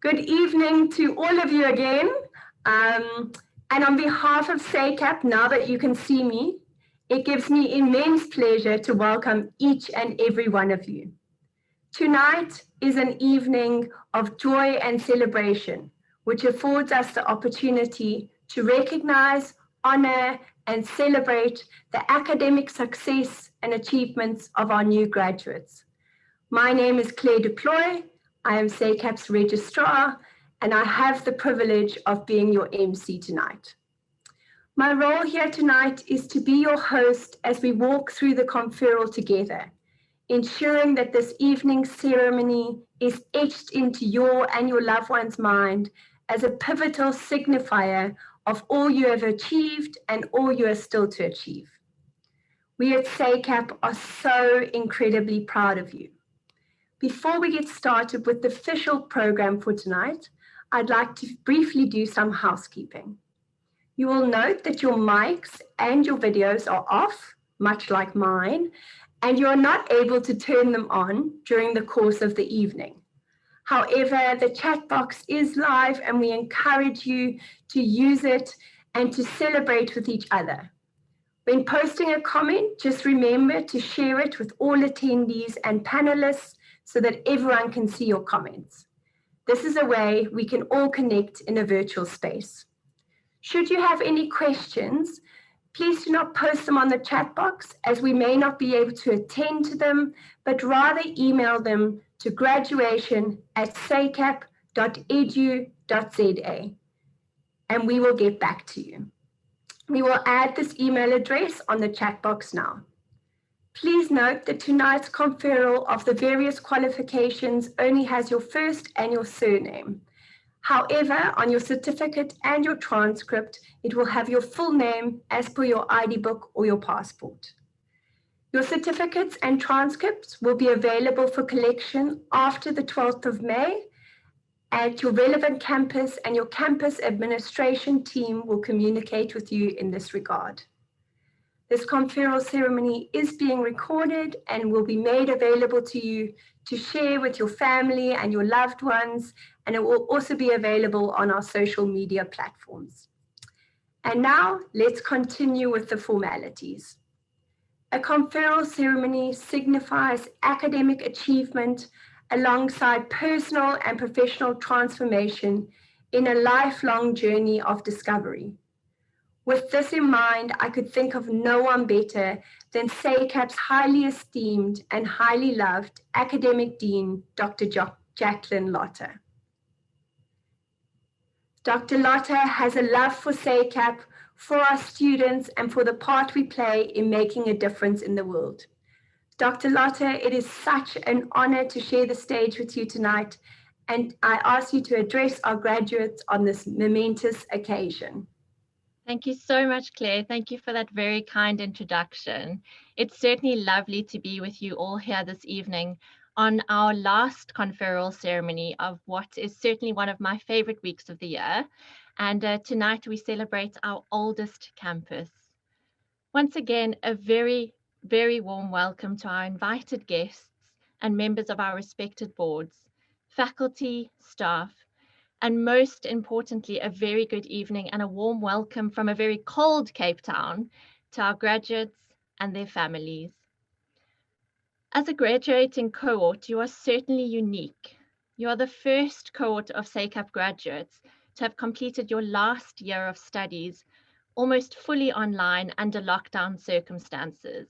Good evening to all of you again. And on behalf of SACAP, now that you can see me, it gives me immense pleasure to welcome each and every one of you. Tonight is an evening of joy and celebration, which affords us the opportunity to recognize, honor, and celebrate the academic success and achievements of our new graduates. My name is Claire Deploy. I am SACAP's registrar, and I have the privilege of being your MC tonight. My role here tonight is to be your host as we walk through the conferral together, ensuring that this evening's ceremony is etched into your and your loved one's mind as a pivotal signifier of all you have achieved and all you are still to achieve. We at SACAP are so incredibly proud of you. Before we get started with the official program for tonight, I'd like to briefly do some housekeeping. You will note that your mics and your videos are off, much like mine, and you are not able to turn them on during the course of the evening. However, the chat box is live and we encourage you to use it and to celebrate with each other. When posting a comment, just remember to share it with all attendees and panelists so that everyone can see your comments. This is a way we can all connect in a virtual space. Should you have any questions, please do not post them on the chat box as we may not be able to attend to them, but rather email them to graduation@sacap.edu.za and we will get back to you. We will add this email address on the chat box now. Please note that tonight's conferral of the various qualifications only has your first and your surname. However, on your certificate and your transcript, it will have your full name as per your ID book or your passport. Your certificates and transcripts will be available for collection after the 12th of May at your relevant campus, and your campus administration team will communicate with you in this regard. This conferral ceremony is being recorded and will be made available to you to share with your family and your loved ones, and it will also be available on our social media platforms. And now let's continue with the formalities. A conferral ceremony signifies academic achievement alongside personal and professional transformation in a lifelong journey of discovery. With this in mind, I could think of no one better than SACAP's highly esteemed and highly loved academic dean, Dr. Jacqueline Lotter. Dr. Lotter has a love for SACAP, for our students, and for the part we play in making a difference in the world. Dr. Lotter, it is such an honor to share the stage with you tonight, and I ask you to address our graduates on this momentous occasion. Thank you so much, Claire. Thank you for that very kind introduction. It's certainly lovely to be with you all here this evening on our last conferral ceremony of what is certainly one of my favorite weeks of the year. And tonight we celebrate our oldest campus. Once again, a very, very warm welcome to our invited guests and members of our respected boards, faculty, staff, and most importantly, a very good evening and a warm welcome from a very cold Cape Town to our graduates and their families. As a graduating cohort, you are certainly unique. You are the first cohort of SACAP graduates to have completed your last year of studies almost fully online under lockdown circumstances.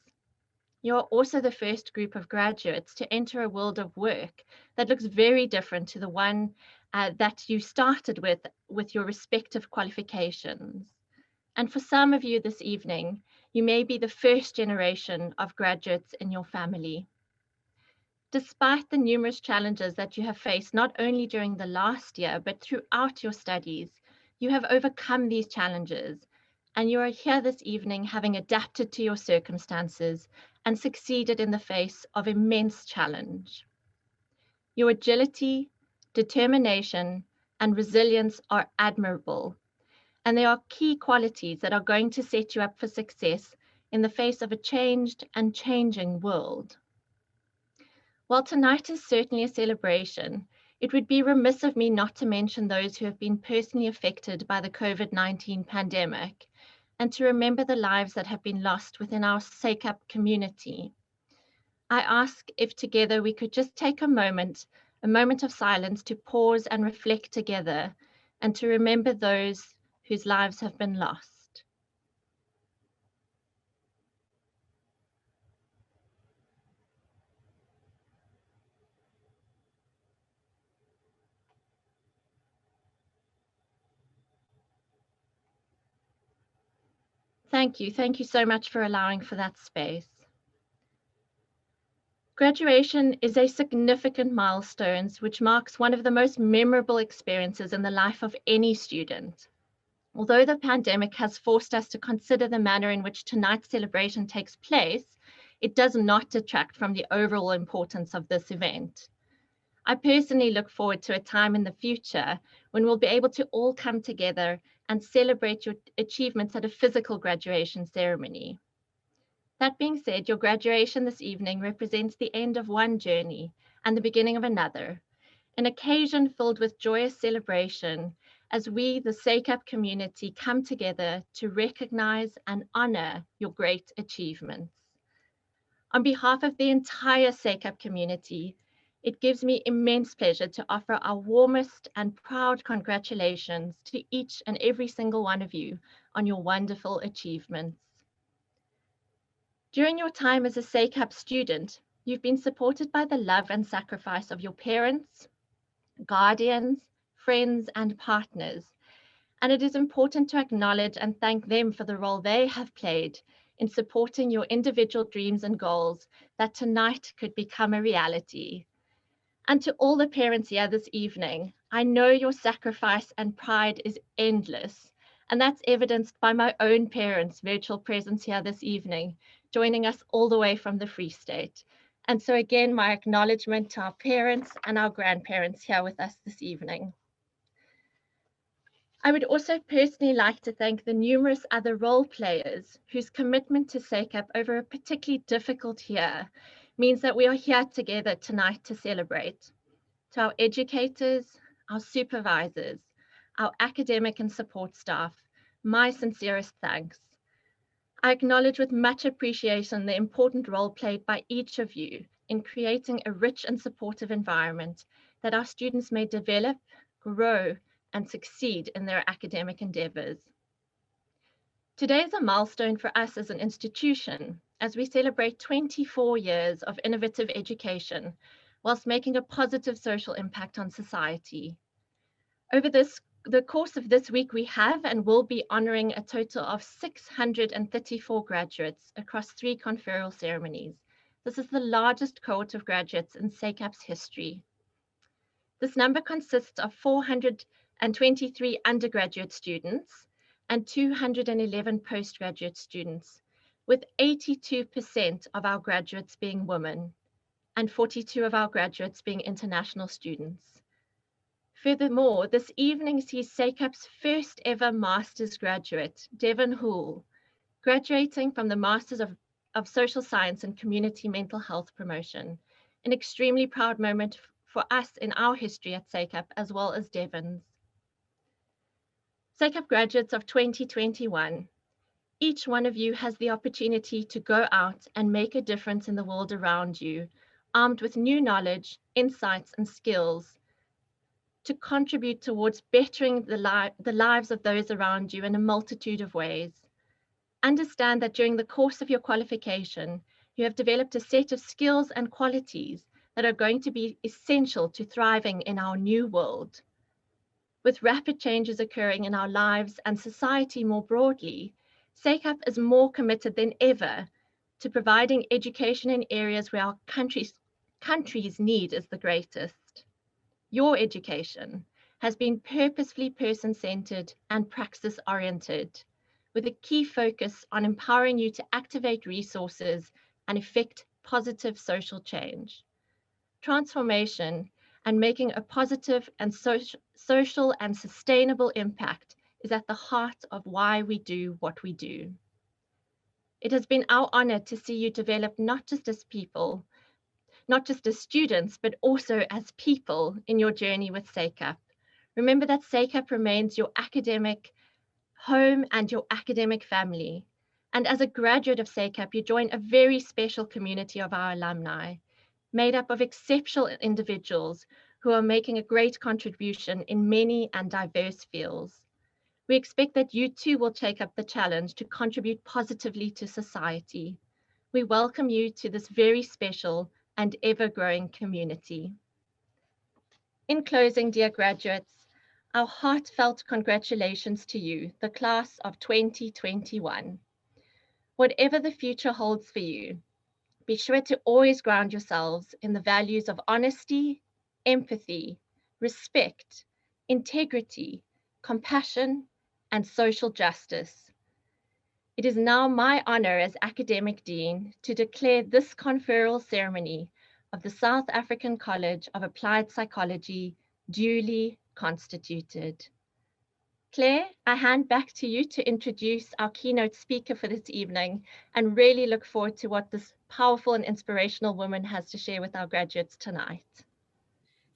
You are also the first group of graduates to enter a world of work that looks very different to the one that you started with your respective qualifications. And for some of you this evening, you may be the first generation of graduates in your family. Despite the numerous challenges that you have faced, not only during the last year, but throughout your studies, you have overcome these challenges, and you are here this evening having adapted to your circumstances and succeeded in the face of immense challenge. Your agility, determination, and resilience are admirable, and they are key qualities that are going to set you up for success in the face of a changed and changing world. While tonight is certainly a celebration, It would be remiss of me not to mention those who have been personally affected by the COVID-19 pandemic, and to remember the lives that have been lost within our SACAP community. I ask if together we could just take a moment of silence to pause and reflect together, and to remember those whose lives have been lost. Thank you. Thank you so much for allowing for that space. Graduation is a significant milestone which marks one of the most memorable experiences in the life of any student. Although the pandemic has forced us to consider the manner in which tonight's celebration takes place, it does not detract from the overall importance of this event. I personally look forward to a time in the future when we'll be able to all come together and celebrate your achievements at a physical graduation ceremony. That being said, your graduation this evening represents the end of one journey and the beginning of another, an occasion filled with joyous celebration as we, the SACAP community, come together to recognize and honor your great achievements. On behalf of the entire SACAP community, it gives me immense pleasure to offer our warmest and proud congratulations to each and every single one of you on your wonderful achievements. During your time as a SACAP student, you've been supported by the love and sacrifice of your parents, guardians, friends, and partners. And it is important to acknowledge and thank them for the role they have played in supporting your individual dreams and goals that tonight could become a reality. And to all the parents here this evening, I know your sacrifice and pride is endless. And that's evidenced by my own parents' virtual presence here this evening, joining us all the way from the Free State. And so again, my acknowledgement to our parents and our grandparents here with us this evening. I would also personally like to thank the numerous other role players whose commitment to SACAP over a particularly difficult year means that we are here together tonight to celebrate. To our educators, our supervisors, our academic and support staff, my sincerest thanks. I acknowledge with much appreciation the important role played by each of you in creating a rich and supportive environment that our students may develop, grow, and succeed in their academic endeavors. Today is a milestone for us as an institution as we celebrate 24 years of innovative education whilst making a positive social impact on society. Over the course of this week, we have and will be honoring a total of 634 graduates across 3 conferral ceremonies. This is the largest cohort of graduates in SACAP's history. This number consists of 423 undergraduate students and 211 postgraduate students, with 82% of our graduates being women and 42 of our graduates being international students. Furthermore, this evening sees SACAP's first ever master's graduate, Devon Houle, graduating from the Masters of Social Science and Community Mental Health Promotion, an extremely proud moment for us in our history at SACAP, as well as Devon's. SACAP graduates of 2021, each one of you has the opportunity to go out and make a difference in the world around you, armed with new knowledge, insights, and skills to contribute towards bettering the lives of those around you in a multitude of ways. Understand that during the course of your qualification, you have developed a set of skills and qualities that are going to be essential to thriving in our new world. With rapid changes occurring in our lives and society more broadly, SACAP is more committed than ever to providing education in areas where our country's need is the greatest. Your education has been purposefully person-centered and praxis-oriented, with a key focus on empowering you to activate resources and effect positive social change. Transformation and making a positive and social and sustainable impact is at the heart of why we do what we do. It has been our honor to see you develop not just as people, not just as students, but also as people in your journey with SACAP. Remember that SACAP remains your academic home and your academic family. And as a graduate of SACAP, you join a very special community of our alumni, made up of exceptional individuals who are making a great contribution in many and diverse fields. We expect that you too will take up the challenge to contribute positively to society. We welcome you to this very special and ever-growing community. In closing, dear graduates, our heartfelt congratulations to you, the class of 2021. Whatever the future holds for you, be sure to always ground yourselves in the values of honesty, empathy, respect, integrity, compassion, and social justice. It is now my honor as Academic Dean to declare this conferral ceremony of the South African College of Applied Psychology duly constituted. Claire, I hand back to you to introduce our keynote speaker for this evening and really look forward to what this powerful and inspirational woman has to share with our graduates tonight.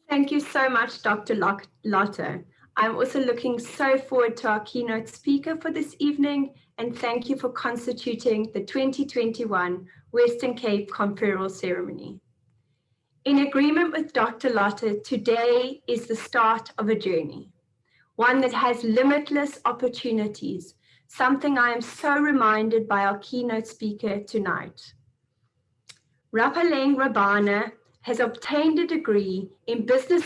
Thank you so much, Dr. Lotte. I'm also looking so forward to our keynote speaker for this evening, and thank you for constituting the 2021 Western Cape Conferral Ceremony. In agreement with Dr. Lotte, today is the start of a journey, one that has limitless opportunities, something I am so reminded by our keynote speaker tonight. Rapaleng Rabana has obtained a degree in business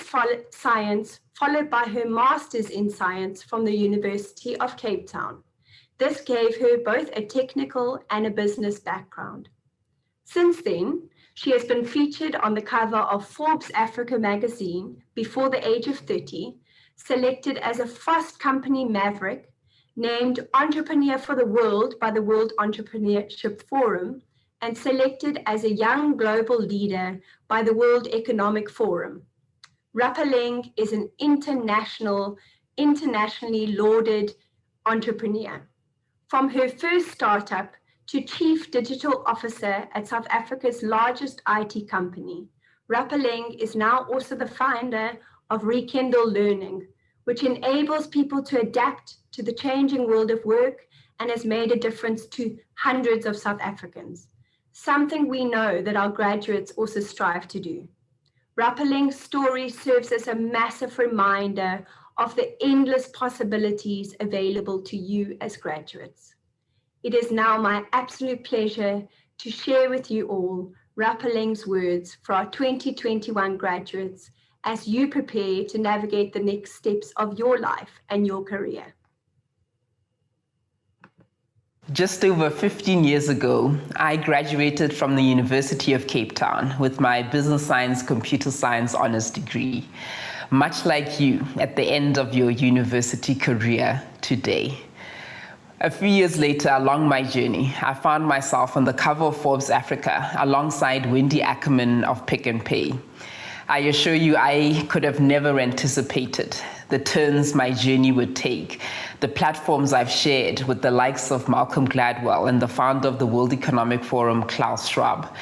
science, followed by her master's in science from the University of Cape Town. This gave her both a technical and a business background. Since then, she has been featured on the cover of Forbes Africa magazine before the age of 30, selected as a Fast Company Maverick, named Entrepreneur for the World by the World Entrepreneurship Forum, and selected as a young global leader by the World Economic Forum. Rapaleng is an internationally lauded entrepreneur. From her first startup to Chief Digital Officer at South Africa's largest IT company, Rapaleng is now also the founder of Rekindle Learning, which enables people to adapt to the changing world of work and has made a difference to hundreds of South Africans, something we know that our graduates also strive to do. Rapaleng's story serves as a massive reminder of the endless possibilities available to you as graduates. It is now my absolute pleasure to share with you all Rapaleng's words for our 2021 graduates as you prepare to navigate the next steps of your life and your career. Just over 15 years ago, I graduated from the University of Cape Town with my business science, computer science honors degree, much like you at the end of your university career today. A few years later, along my journey, I found myself on the cover of Forbes Africa alongside Wendy Ackerman of Pick n Pay. I assure you, I could have never anticipated the turns my journey would take, the platforms I've shared with the likes of Malcolm Gladwell and the founder of the World Economic Forum, Klaus Schwab.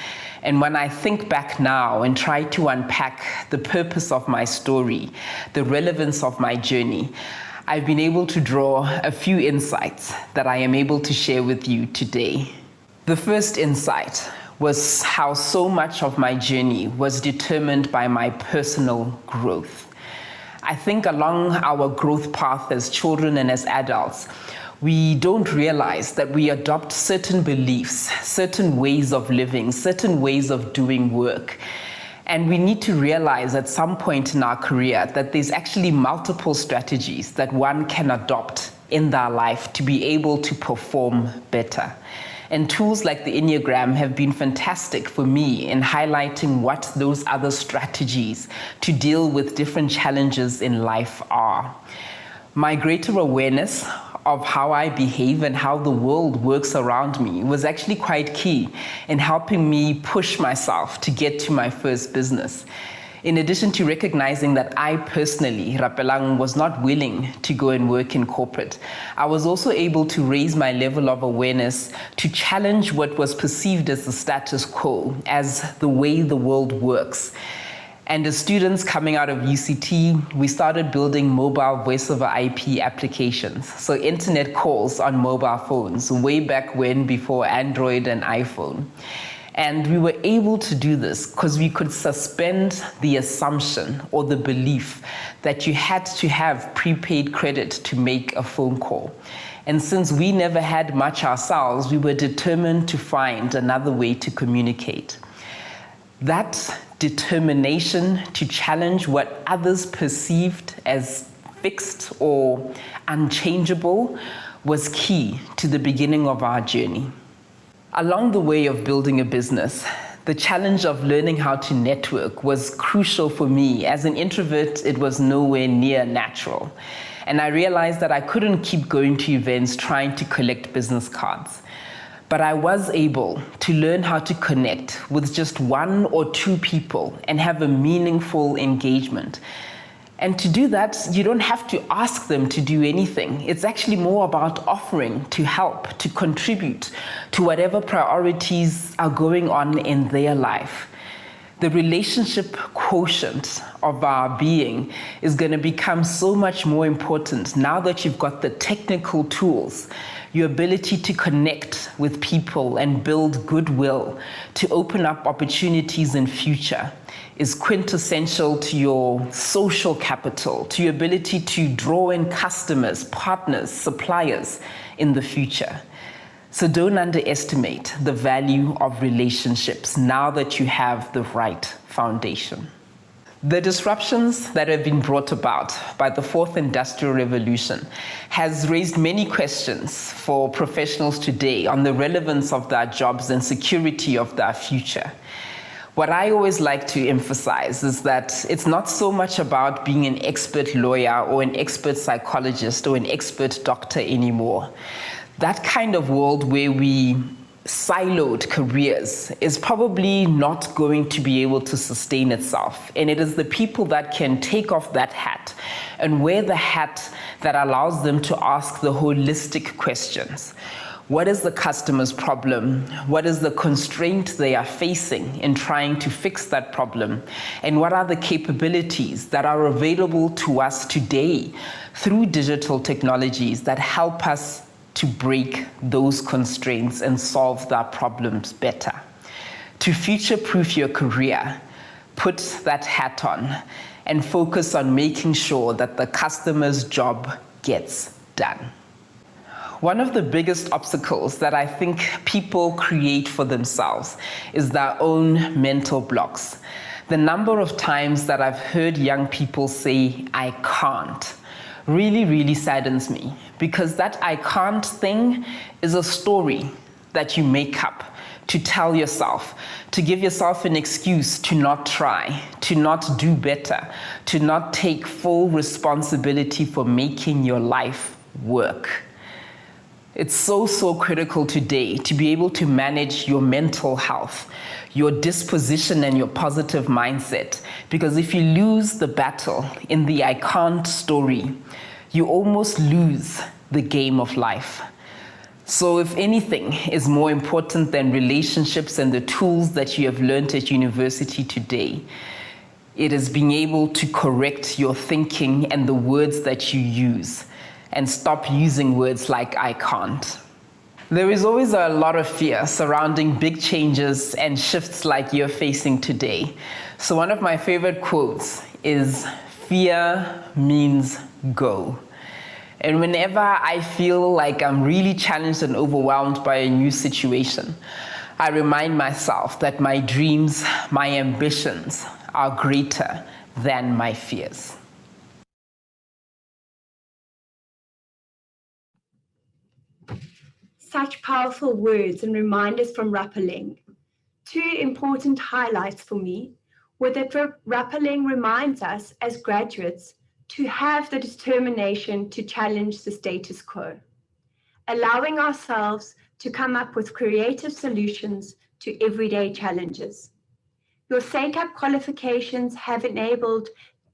And when I think back now and try to unpack the purpose of my story, the relevance of my journey, I've been able to draw a few insights that I am able to share with you today. The first insight was how so much of my journey was determined by my personal growth. I think along our growth path as children and as adults, we don't realize that we adopt certain beliefs, certain ways of living, certain ways of doing work. And we need to realize at some point in our career that there's actually multiple strategies that one can adopt in their life to be able to perform better. And tools like the Enneagram have been fantastic for me in highlighting what those other strategies to deal with different challenges in life are. My greater awareness of how I behave and how the world works around me was actually quite key in helping me push myself to get to my first business. In addition to recognizing that I personally, Rapelang, was not willing to go and work in corporate, I was also able to raise my level of awareness to challenge what was perceived as the status quo, as the way the world works. And as students coming out of UCT, we started building mobile voice over IP applications. So internet calls on mobile phones, way back when, before Android and iPhone. And we were able to do this because we could suspend the assumption or the belief that you had to have prepaid credit to make a phone call. And since we never had much ourselves, we were determined to find another way to communicate. That determination to challenge what others perceived as fixed or unchangeable was key to the beginning of our journey. Along the way of building a business, the challenge of learning how to network was crucial for me. As an introvert, it was nowhere near natural. And I realized that I couldn't keep going to events trying to collect business cards. But I was able to learn how to connect with just one or two people and have a meaningful engagement. And to do that, you don't have to ask them to do anything. It's actually more about offering to help, to contribute to whatever priorities are going on in their life. The relationship quotient of our being is going to become so much more important now that you've got the technical tools. Your ability to connect with people and build goodwill, to open up opportunities in future, is quintessential to your social capital, to your ability to draw in customers, partners, suppliers in the future. So don't underestimate the value of relationships now that you have the right foundation. The disruptions that have been brought about by the fourth industrial revolution has raised many questions for professionals today on the relevance of their jobs and security of their future. What I always like to emphasize is that it's not so much about being an expert lawyer or an expert psychologist or an expert doctor anymore. That kind of world where we siloed careers is probably not going to be able to sustain itself. And it is the people that can take off that hat and wear the hat that allows them to ask the holistic questions. What is the customer's problem? What is the constraint they are facing in trying to fix that problem? And what are the capabilities that are available to us today through digital technologies that help us to break those constraints and solve their problems better? To future-proof your career, put that hat on and focus on making sure that the customer's job gets done. One of the biggest obstacles that I think people create for themselves is their own mental blocks. The number of times that I've heard young people say, "I can't," really saddens me, because that "I can't" thing is a story that you make up to tell yourself, to give yourself an excuse to not try, to not do better, to not take full responsibility for making your life work. It's so critical today to be able to manage your mental health, your disposition and your positive mindset, because if you lose the battle in the "I can't" story, you almost lose the game of life. So if anything is more important than relationships and the tools that you have learned at university today, it is being able to correct your thinking and the words that you use, and stop using words like "I can't." There is always a lot of fear surrounding big changes and shifts like you're facing today. So one of my favorite quotes is, "Fear means go." And whenever I feel like I'm really challenged and overwhelmed by a new situation, I remind myself that my dreams, my ambitions are greater than my fears. Such powerful words and reminders from Rapelang. Two important highlights for me were that Rapelang reminds us as graduates to have the determination to challenge the status quo, allowing ourselves to come up with creative solutions to everyday challenges. Your SACAP qualifications have enabled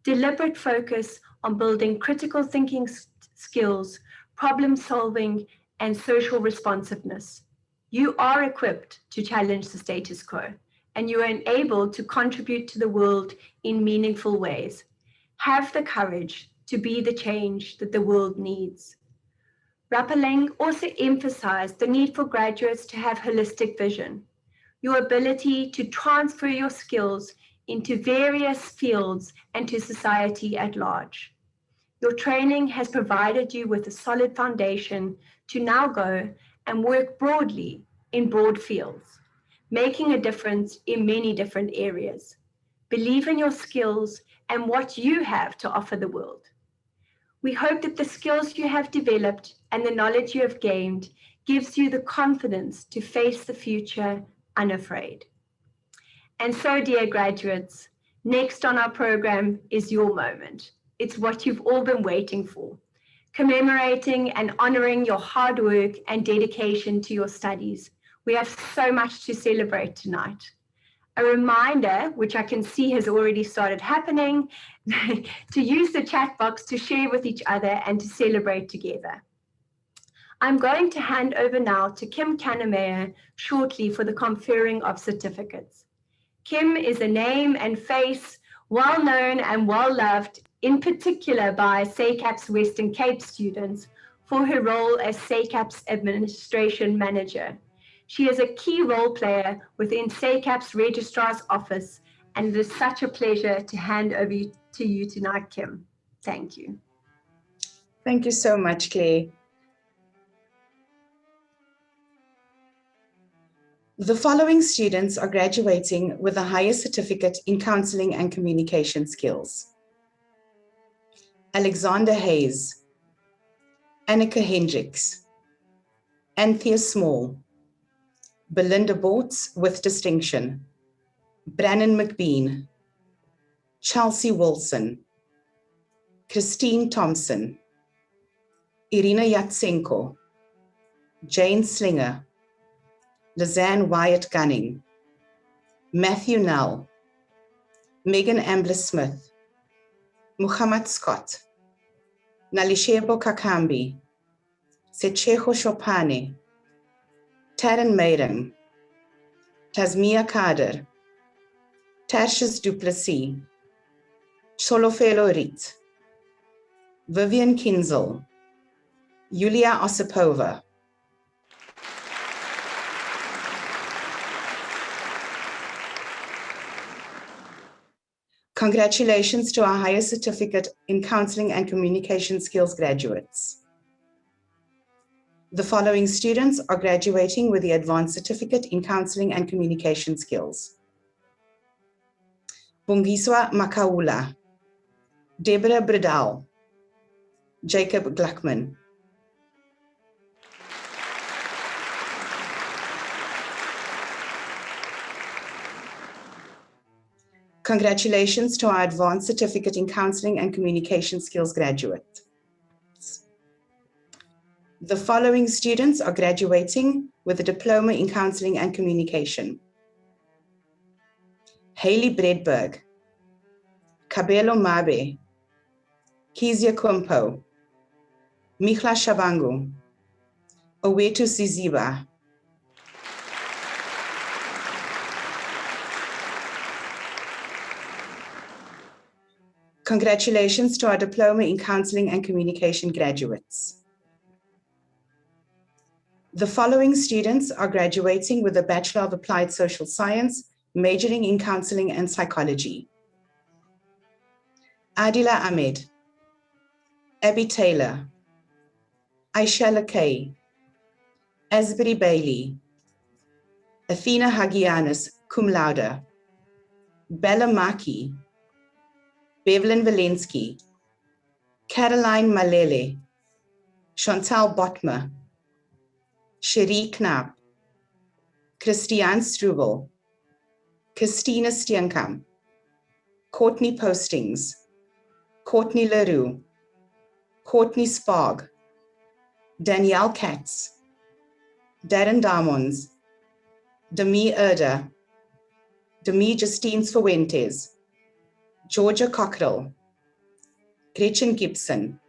deliberate focus on building critical thinking skills, problem solving, and social responsiveness. You are equipped to challenge the status quo, and you are enabled to contribute to the world in meaningful ways. Have the courage to be the change that the world needs. Rapeleng also emphasized the need for graduates to have holistic vision. Your ability to transfer your skills into various fields and to society at large. Your training has provided you with a solid foundation to now go and work broadly in broad fields, making a difference in many different areas. Believe in your skills and what you have to offer the world. We hope that the skills you have developed and the knowledge you have gained gives you the confidence to face the future unafraid. And so, dear graduates, next on our program is your moment. It's what you've all been waiting for, commemorating and honoring your hard work and dedication to your studies. We have so much to celebrate tonight. A reminder, which I can see has already started happening, to use the chat box to share with each other and to celebrate together. I'm going to hand over now to Kim Kannemeyer shortly for the conferring of certificates. Kim is a name and face well known and well loved, in particular by SACAP's Western Cape students, for her role as SACAP's administration manager. She is a key role player within SACAP's registrar's office, and it is such a pleasure to hand over to you tonight, Kim. Thank you. Thank you so much, Claire. The following students are graduating with a higher certificate in counseling and communication skills. Alexander Hayes, Annika Hendricks, Anthea Small, Belinda Bortz with distinction, Brannon McBean, Chelsea Wilson, Christine Thompson, Irina Yatsenko, Jane Slinger, Lizanne Wyatt Gunning, Matthew Null, Megan Ambler Smith, Muhammad Scott, Nalishebo Kakambi, Sechejo Chopane, Taryn Mayram, Tasmia Kader, Tertius Duplessis, Cholofelo Rit, Vivian Kinzel, Yulia Osipova. Congratulations to our higher certificate in counseling and communication skills graduates. The following students are graduating with the advanced certificate in counseling and communication skills. Bungiswa Makaula, Deborah Bredal, Jacob Gluckman. Congratulations to our advanced certificate in counseling and communication skills graduate. The following students are graduating with a diploma in counseling and communication. Hayley Bredberg, Kabelo Mabe, Kezia Kumpo, Michla Shabangu, Owetu Siziba. Congratulations to our diploma in counseling and communication graduates. The following students are graduating with a Bachelor of Applied Social Science, majoring in counseling and psychology. Adila Ahmed, Abby Taylor, Aisha Lakay, Asbury Bailey, Athena Hagianis, cum laude, Bella Maki, Bevelyn Walensky, Caroline Malele, Chantal Botma, Cherie Knapp, Christiane Strubel, Christina Steenkamp, Courtney Postings, Courtney Leroux, Courtney Sparg, Danielle Katz, Darren Damons, Demi Erda, Demi Justine Fuentes, Georgia Cockrell, Gretchen Gibson,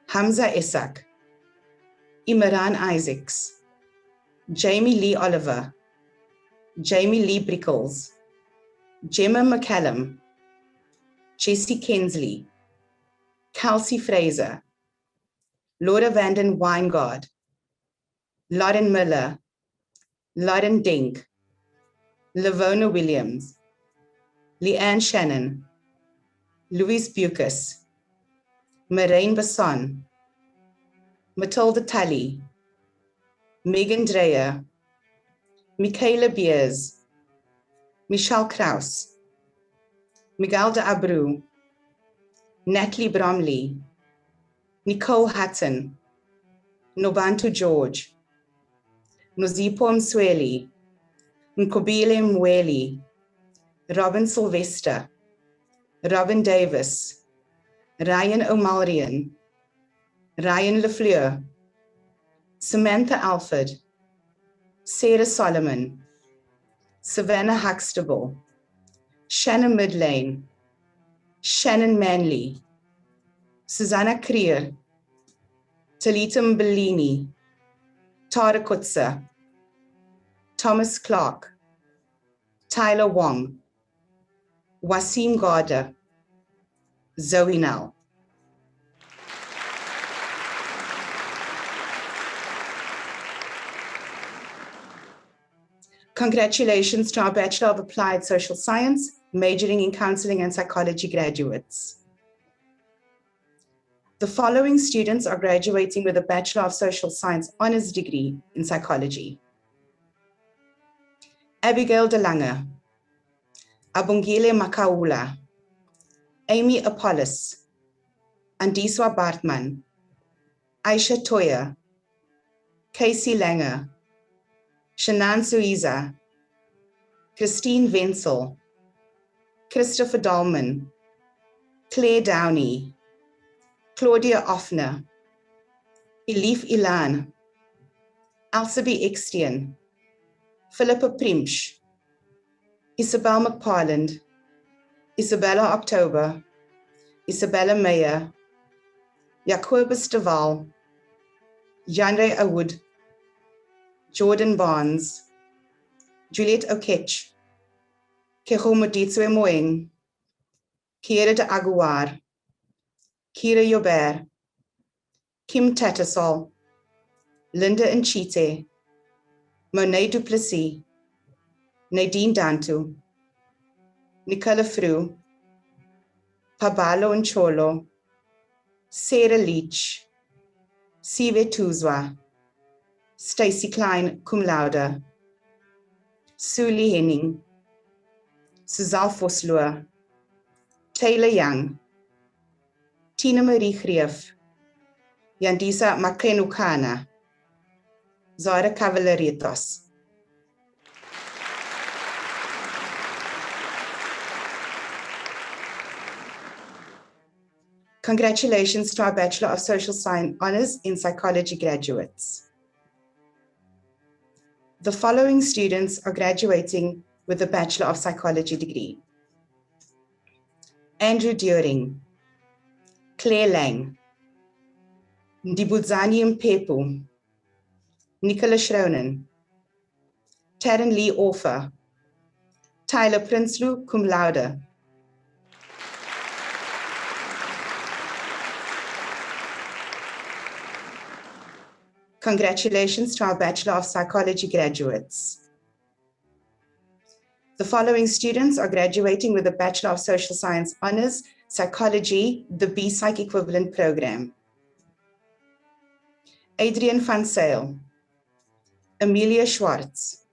Hamza Isaac, Imran Isaacs, Jamie Lee Oliver, Jamie Lee Brickles, Gemma McCallum, Jessie Kensley, Kelsey Fraser, Laura Vanden Weingard, Lauren Miller, Lauren Dink, Lavona Williams, Leanne Shannon, Louise Bucas, Maureen Basson, Matilda Tully, Megan Dreyer, Michaela Beers, Michelle Kraus, Miguel de Abreu, Natalie Bromley, Nicole Hatton, Nobantu George, Nozipo Msweli, Nkobile Mweli, Robin Sylvester, Robin Davis, Ryan O'Malrian, Ryan Lafleur, Samantha Alford, Sarah Solomon, Savannah Huxtable, Shannon Midlane, Shannon Manley, Susanna Creer, Talita Mbellini, Tara Kutsa, Thomas Clark, Tyler Wong, Wasim Garda, Zoe Nell. Congratulations to our Bachelor of Applied Social Science, majoring in Counseling and Psychology graduates. The following students are graduating with a Bachelor of Social Science honors degree in psychology. Abigail De Lange, Abongile Makaula, Amy Apollos, Andiswa Bartman, Aisha Toya, Casey Langer, Shannan Suiza, Christine Wenzel, Christopher Dahlman, Claire Downey, Claudia Offner, Elif Ilan, Alsaby Extian, Philippa Primsch, Isabel McParland, Isabella October, Isabella Meyer, Jacobus de Waal, Janre Awood, Jordan Barnes, Juliet Okech, Kehomoditswe Moeng, Kiera de Aguar, Kira Yobert, Kim Tattersall, Linda Nchite, Monet Duplessis, Nadine Dantu, Nicola Fru, Pabalo Ncholo, Sarah Leach, Sive Tuzwa, Stacy Klein, cum laude, Suli Henning, Suzal Vosloo, Taylor Young, Tina Marie Greef, Yandisa Makenukana, Zara Cavaleritos. Congratulations to our Bachelor of Social Science honors in Psychology graduates. The following students are graduating with a Bachelor of Psychology degree. Andrew Deering, Claire Lang, Ndibudzani Mpepu, Nicola Schronen, Taryn Lee Orfer, Tyler Prinsloo, cum laude. Congratulations to our Bachelor of Psychology graduates. The following students are graduating with a Bachelor of Social Science Honors, Psychology, the B-Psych equivalent program. Adrian van Sale, Amelia Schwartz,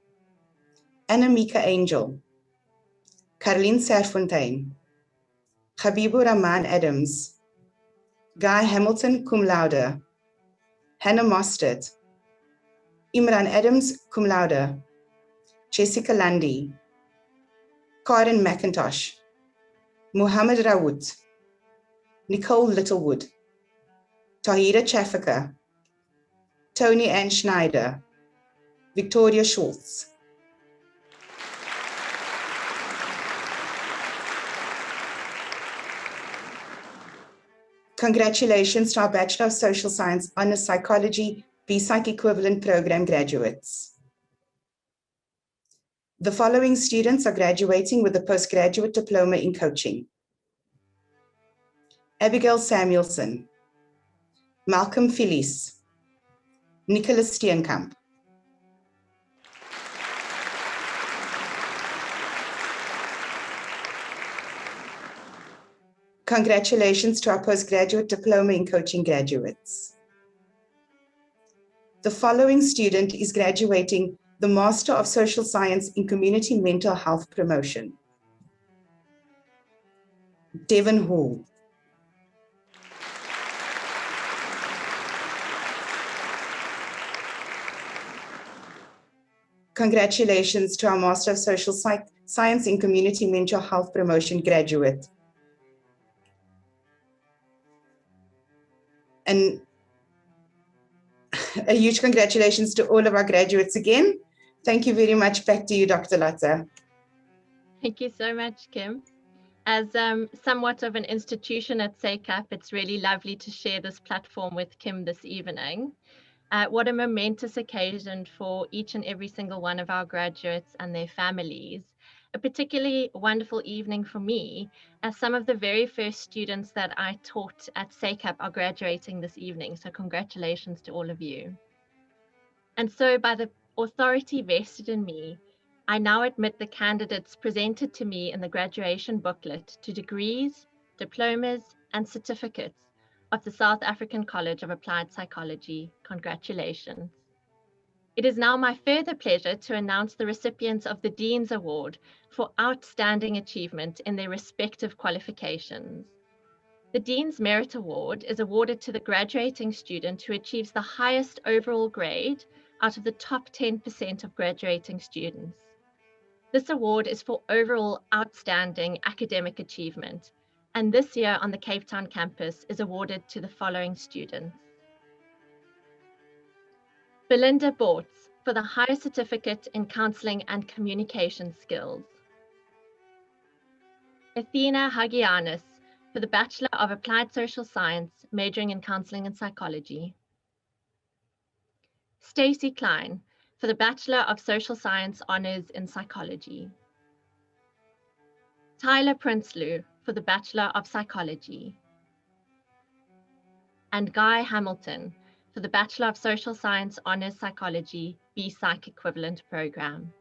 Anamika Angel, Caroline Serfontein, Habibu Rahman Adams, Guy Hamilton, cum laude, Hannah Mostert, Imran Adams, cum laude, Jessica Lundy, Karen McIntosh, Muhammad Rawoot, Nicole Littlewood, Tahira Chafika, Tony Ann Schneider, Victoria Schultz. Congratulations to our Bachelor of Social Science Honours Psychology BPsych equivalent program graduates. The following students are graduating with a postgraduate diploma in coaching: Abigail Samuelson, Malcolm Felice, Nicholas Steenkamp. Congratulations to our postgraduate diploma in coaching graduates. The following student is graduating the Master of Social Science in Community Mental Health Promotion: Devon Hall. Congratulations to our Master of Social Science in Community Mental Health Promotion graduate. And a huge congratulations to all of our graduates again. Thank you very much. Back to you, Dr. Lotte. Thank you so much, Kim. As somewhat of an institution at SACAP, it's really lovely to share this platform with Kim this evening. What a momentous occasion for each and every single one of our graduates and their families. A particularly wonderful evening for me, as some of the very first students that I taught at SACAP are graduating this evening. So congratulations to all of you. And so by the authority vested in me, I now admit the candidates presented to me in the graduation booklet to degrees, diplomas, and certificates of the South African College of Applied Psychology. Congratulations. It is now my further pleasure to announce the recipients of the Dean's Award for outstanding achievement in their respective qualifications. The Dean's Merit Award is awarded to the graduating student who achieves the highest overall grade out of the top 10% of graduating students. This award is for overall outstanding academic achievement, and this year on the Cape Town campus is awarded to the following students: Belinda Bortz for the Higher Certificate in Counseling and Communication Skills. Athena Hagianis for the Bachelor of Applied Social Science, majoring in Counseling and Psychology. Stacey Klein for the Bachelor of Social Science, Honours in Psychology. Tyler Prinsloo for the Bachelor of Psychology. And Guy Hamilton for the Bachelor of Social Science, Honours Psychology, BPsych equivalent program.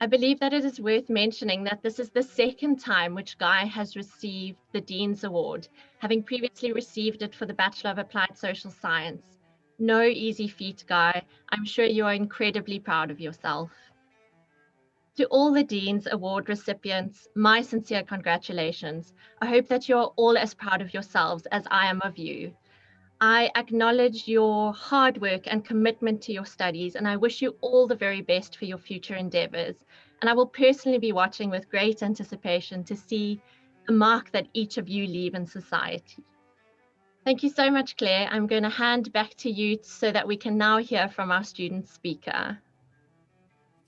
I believe that it is worth mentioning that this is the second time which Guy has received the Dean's Award, having previously received it for the Bachelor of Applied Social Science. No easy feat, Guy. I'm sure you are incredibly proud of yourself. To all the Dean's Award recipients, my sincere congratulations. I hope that you are all as proud of yourselves as I am of you. I acknowledge your hard work and commitment to your studies, and I wish you all the very best for your future endeavors. And I will personally be watching with great anticipation to see the mark that each of you leave in society. Thank you so much, Claire. I'm going to hand back to you so that we can now hear from our student speaker.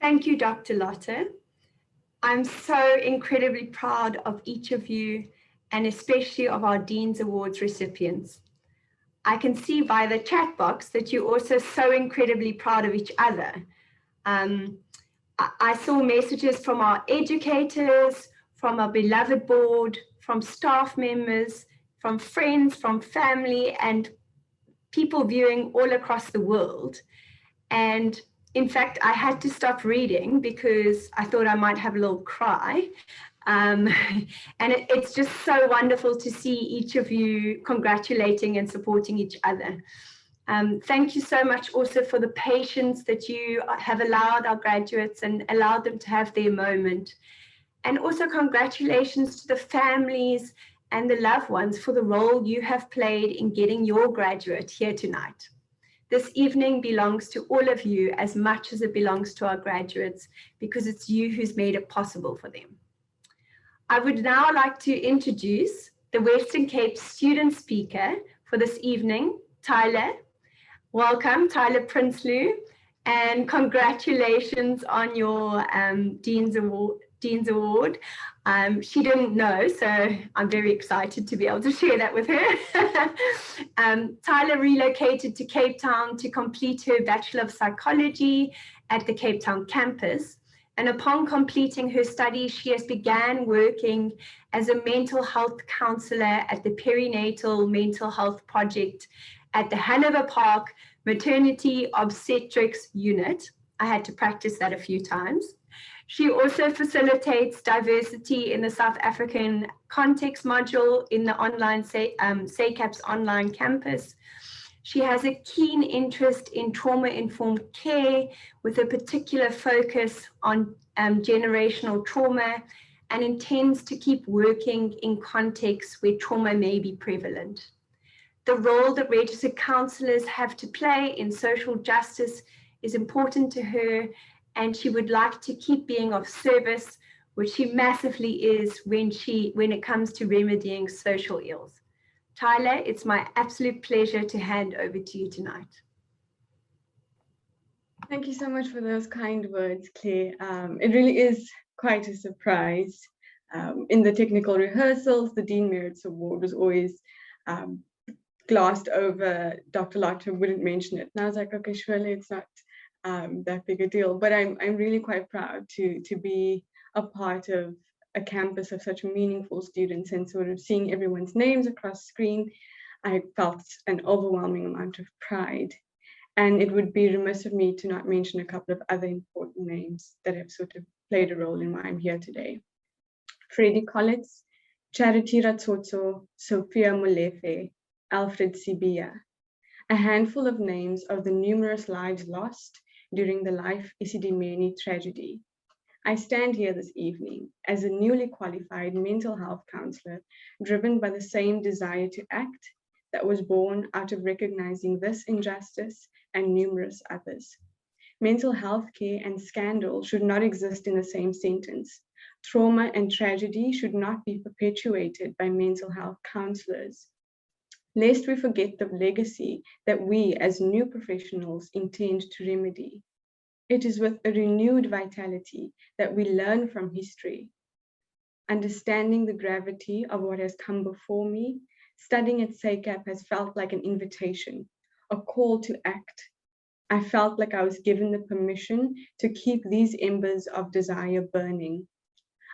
Thank you, Dr. Lotte. I'm so incredibly proud of each of you, and especially of our Dean's Awards recipients. I can see by the chat box that you're also so incredibly proud of each other. I saw messages from our educators, from our beloved board, from staff members, from friends, from family, and people viewing all across the world. And in fact, I had to stop reading because I thought I might have a little cry. And it's just so wonderful to see each of you congratulating and supporting each other. Thank you so much also for the patience that you have allowed our graduates and allowed them to have their moment. And also congratulations to the families and the loved ones for the role you have played in getting your graduate here tonight. This evening belongs to all of you as much as it belongs to our graduates, because it's you who's made it possible for them. I would now like to introduce the Western Cape student speaker for this evening, Tyler. Welcome, Tyler Prinsloo. and congratulations on your Dean's Award. She didn't know, so I'm very excited to be able to share that with her. Tyler relocated to Cape Town to complete her Bachelor of Psychology at the Cape Town campus. And upon completing her studies, she has began working as a mental health counselor at the Perinatal Mental Health Project at the Hanover Park Maternity Obstetrics Unit. I had to practice that a few times. She also facilitates diversity in the South African context module in the online SACAP's online campus. She has a keen interest in trauma-informed care with a particular focus on generational trauma, and intends to keep working in contexts where trauma may be prevalent. The role that registered counsellors have to play in social justice is important to her, and she would like to keep being of service, which she massively is when it comes to remedying social ills. Tyler, it's my absolute pleasure to hand over to you tonight. Thank you so much for those kind words, Claire. It really is quite a surprise. In the technical rehearsals, the Dean Merits Award was always glossed over. Dr. Lotter wouldn't mention it. And I was like, okay, surely it's not that big a deal. But I'm really quite proud to be a part of a campus of such meaningful students, and sort of seeing everyone's names across screen, I felt an overwhelming amount of pride. And it would be remiss of me to not mention a couple of other important names that have sort of played a role in why I'm here today. Freddie Collins, Charity Ratsotso, Sophia Molefe, Alfred Sibia, a handful of names of the numerous lives lost during the Life Isidimeni tragedy. I stand here this evening as a newly qualified mental health counselor, driven by the same desire to act that was born out of recognizing this injustice and numerous others. Mental health care and scandal should not exist in the same sentence. Trauma and tragedy should not be perpetuated by mental health counselors, lest we forget the legacy that we as new professionals intend to remedy. It is with a renewed vitality that we learn from history. Understanding the gravity of what has come before me, studying at SACAP has felt like an invitation, a call to act. I felt like I was given the permission to keep these embers of desire burning.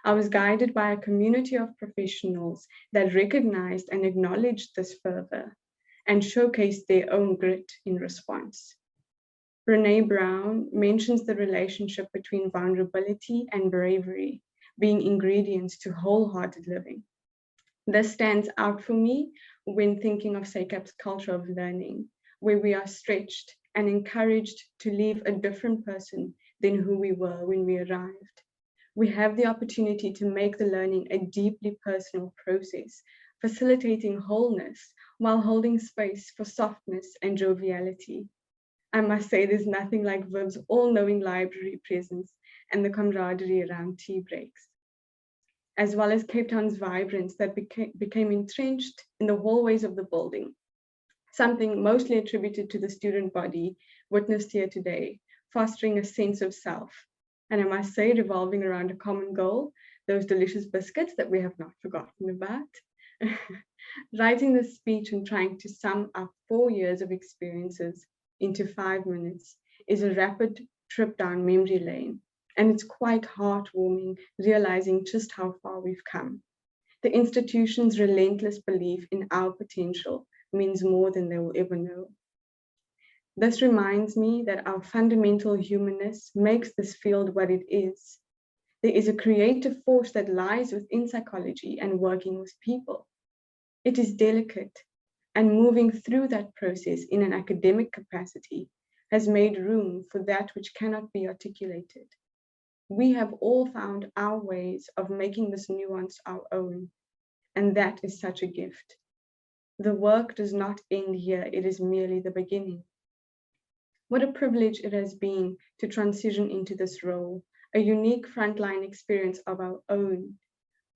I was guided by a community of professionals that recognized and acknowledged this fervor and showcased their own grit in response. Brené Brown mentions the relationship between vulnerability and bravery being ingredients to wholehearted living. This stands out for me when thinking of SACAP's culture of learning, where we are stretched and encouraged to leave a different person than who we were when we arrived. We have the opportunity to make the learning a deeply personal process, facilitating wholeness while holding space for softness and joviality. I must say there's nothing like Viv's all-knowing library presence and the camaraderie around tea breaks, as well as Cape Town's vibrance that became entrenched in the hallways of the building, something mostly attributed to the student body witnessed here today, fostering a sense of self. And I must say, revolving around a common goal, those delicious biscuits that we have not forgotten about. Writing this speech and trying to sum up 4 years of experiences into 5 minutes is a rapid trip down memory lane. And it's quite heartwarming realizing just how far we've come. The institution's relentless belief in our potential means more than they will ever know. This reminds me that our fundamental humanness makes this field what it is. There is a creative force that lies within psychology and working with people. It is delicate, and moving through that process in an academic capacity has made room for that which cannot be articulated. We have all found our ways of making this nuance our own, and that is such a gift. The work does not end here, it is merely the beginning. What a privilege it has been to transition into this role, a unique frontline experience of our own,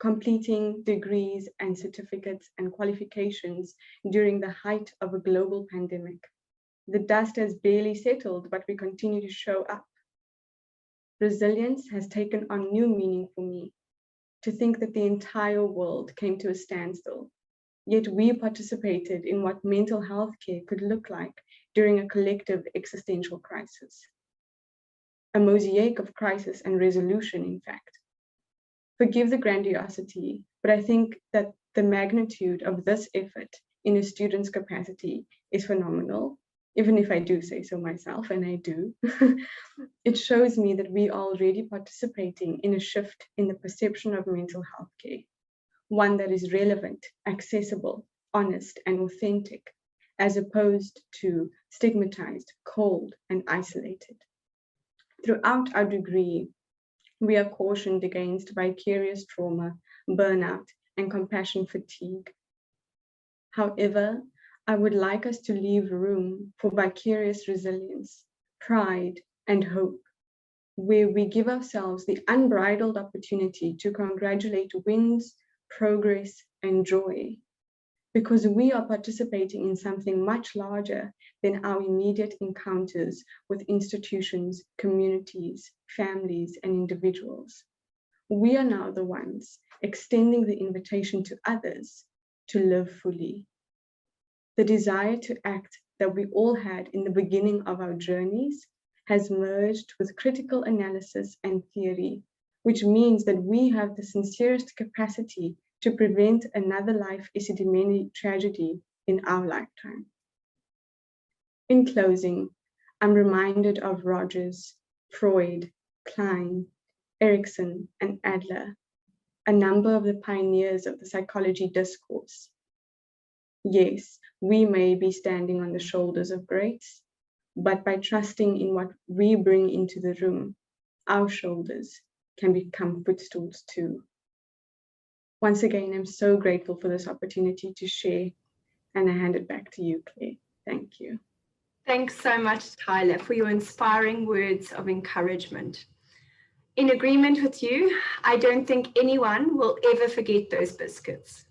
completing degrees and certificates and qualifications during the height of a global pandemic. The dust has barely settled, but we continue to show up. Resilience has taken on new meaning for me, to think that the entire world came to a standstill, yet we participated in what mental health care could look like during a collective existential crisis. A mosaic of crisis and resolution, in fact. Forgive the grandiosity, but I think that the magnitude of this effort in a student's capacity is phenomenal, even if I do say so myself, and I do. It shows me that we are already participating in a shift in the perception of mental health care, one that is relevant, accessible, honest, and authentic, as opposed to stigmatized, cold, and isolated. Throughout our degree, we are cautioned against vicarious trauma, burnout, and compassion fatigue. However, I would like us to leave room for vicarious resilience, pride, and hope, where we give ourselves the unbridled opportunity to congratulate wins, progress, and joy, because we are participating in something much larger than our immediate encounters with institutions, communities, families, and individuals. We are now the ones extending the invitation to others to live fully. The desire to act that we all had in the beginning of our journeys has merged with critical analysis and theory, which means that we have the sincerest capacity to prevent another life Isidimeni tragedy in our lifetime. In closing, I'm reminded of Rogers, Freud, Klein, Erikson, and Adler, a number of the pioneers of the psychology discourse. Yes, we may be standing on the shoulders of greats, but by trusting in what we bring into the room, our shoulders can become footstools too. Once again, I'm so grateful for this opportunity to share, and I hand it back to you, Claire. Thank you. Thanks so much, Tyler, for your inspiring words of encouragement. In agreement with you, I don't think anyone will ever forget those biscuits.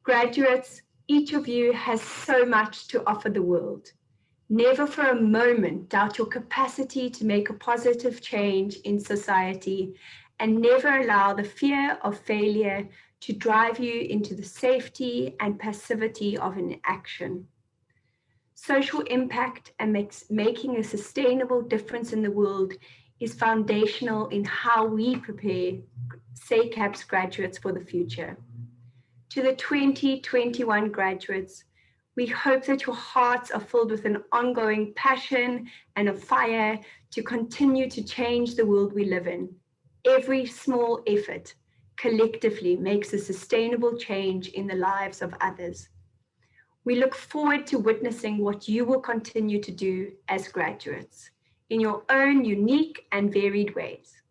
Graduates, each of you has so much to offer the world. Never for a moment doubt your capacity to make a positive change in society, and never allow the fear of failure to drive you into the safety and passivity of inaction. Social impact and making a sustainable difference in the world is foundational in how we prepare SACAP's graduates for the future. To the 2021 graduates, we hope that your hearts are filled with an ongoing passion and a fire to continue to change the world we live in. Every small effort collectively makes a sustainable change in the lives of others. We look forward to witnessing what you will continue to do as graduates in your own unique and varied ways.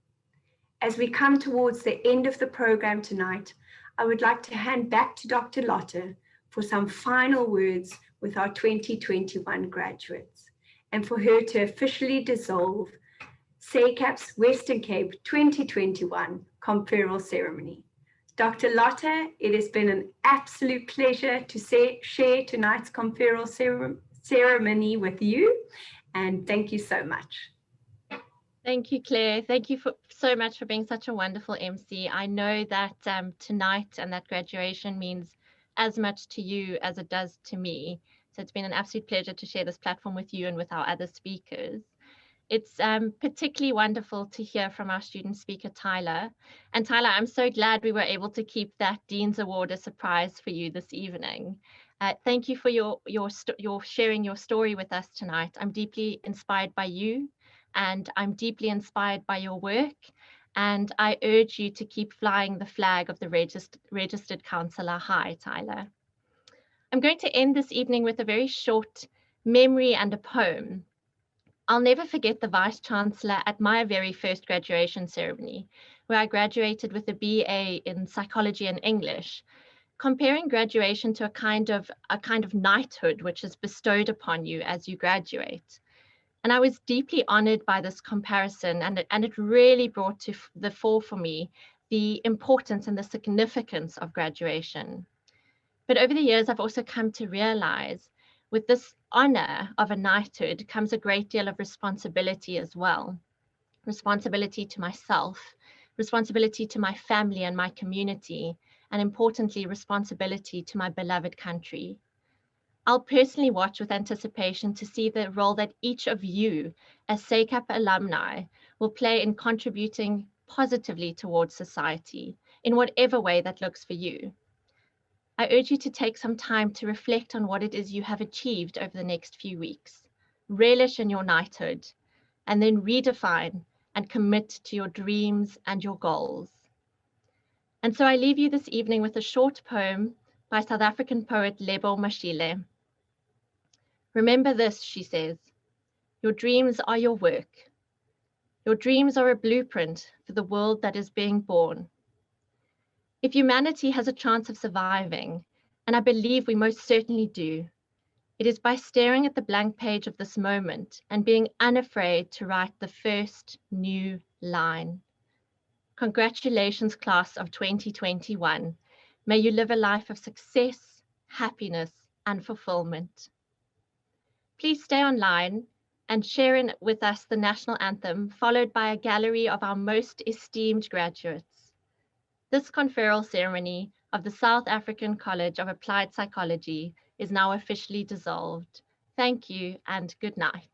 As we come towards the end of the program tonight, I would like to hand back to Dr. Lotte for some final words with our 2021 graduates, and for her to officially dissolve SACAP's Western Cape 2021 Conferral Ceremony. Dr. Lotte, it has been an absolute pleasure to share tonight's Conferral Ceremony with you, and thank you so much. Thank you, Claire. Thank you so much for being such a wonderful MC. I know that tonight and that graduation means as much to you as it does to me. So it's been an absolute pleasure to share this platform with you and with our other speakers. It's particularly wonderful to hear from our student speaker, Tyler. And Tyler, I'm so glad we were able to keep that Dean's Award a surprise for you this evening. Thank you for your sharing your story with us tonight. I'm deeply inspired by you, and I'm deeply inspired by your work. And I urge you to keep flying the flag of the registered counselor high, Tyler. I'm going to end this evening with a very short memory and a poem. I'll never forget the Vice Chancellor at my very first graduation ceremony, where I graduated with a BA in psychology and English, comparing graduation to a kind of knighthood which is bestowed upon you as you graduate. And I was deeply honored by this comparison, and it really brought to the fore for me the importance and the significance of graduation. But over the years, I've also come to realize with this honor of a knighthood comes a great deal of responsibility as well. Responsibility to myself, responsibility to my family and my community, and importantly, responsibility to my beloved country. I'll personally watch with anticipation to see the role that each of you as SACAP alumni will play in contributing positively towards society in whatever way that looks for you. I urge you to take some time to reflect on what it is you have achieved over the next few weeks. Relish in your knighthood, and then redefine and commit to your dreams and your goals. And so I leave you this evening with a short poem by South African poet Lebo Mashile. Remember this, she says, your dreams are your work. Your dreams are a blueprint for the world that is being born. If humanity has a chance of surviving, and I believe we most certainly do, it is by staring at the blank page of this moment and being unafraid to write the first new line. Congratulations, class of 2021. May you live a life of success, happiness, and fulfillment. Please stay online and share in with us the national anthem, followed by a gallery of our most esteemed graduates. This conferral ceremony of the South African College of Applied Psychology is now officially dissolved. Thank you and good night.